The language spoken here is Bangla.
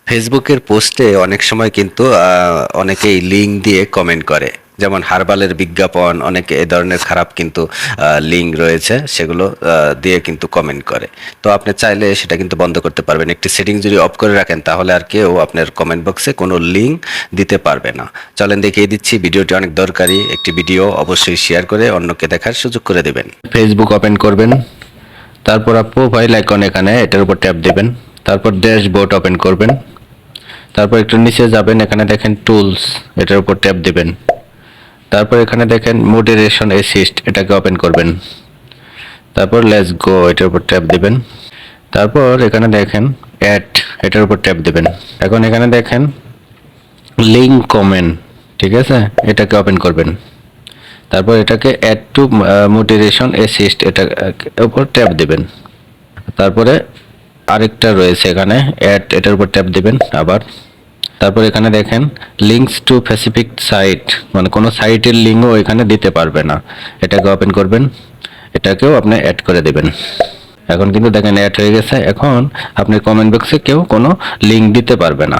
ফেসবুকের পোস্টে অনেক সময় কিন্তু অনেকেই লিঙ্ক দিয়ে কমেন্ট করে, যেমন হারবালের বিজ্ঞাপন, অনেকে এ ধরনের খারাপ কিন্তু লিঙ্ক রয়েছে, সেগুলো দিয়ে কিন্তু কমেন্ট করে। তো আপনি চাইলে সেটা কিন্তু বন্ধ করতে পারবেন। একটি সেটিং যদি অফ করে রাখেন তাহলে আর কেউ আপনার কমেন্ট বক্সে কোনো লিঙ্ক দিতে পারবে না। চলেন দেখিয়ে দিচ্ছি, ভিডিওটি অনেক দরকারি একটি ভিডিও, অবশ্যই শেয়ার করে অন্যকে দেখার সুযোগ করে দেবেন। ফেসবুক ওপেন করবেন, তারপর প্রোফাইল আইকন, এখানে এটার উপর ট্যাপ দেবেন, তারপর ড্যাশবোর্ড ওপেন করবেন, তারপর একটু নিচে যাবেন, এখানে দেখেন টুলস, এটার উপর ট্যাপ দিবেন, তারপর এখানে দেখেন মডারেশন অ্যাসিস্ট, এটাকে ওপেন করবেন, তারপর লেটস গো, এটার উপর ট্যাপ দিবেন, তারপর এখানে দেখেন অ্যাড, এটার উপর ট্যাপ দিবেন। এখন এখানে দেখেন লিঙ্ক কমেন্ট, ঠিক আছে, এটাকে ওপেন করবেন, তারপর এটাকে অ্যাড টু মডারেশন অ্যাসিস্ট, এটা উপর ট্যাপ দিবেন, তারপরে আরেকটা রয়েছে এখানে অ্যাড, এটার উপর ট্যাপ দিবেন আবার, তারপর এখানে দেখেন লিঙ্কস টু স্পেসিফিক সাইট, মানে কোনো সাইটের লিঙ্কও এখানে দিতে পারবে না, এটাকে ওপেন করবেন, এটাকেও আপনি অ্যাড করে দেবেন। এখন কিন্তু দেখেন অ্যাড হয়ে গেছে। এখন আপনার কমেন্ট বক্সে কেউ কোনো লিঙ্ক দিতে পারবে না।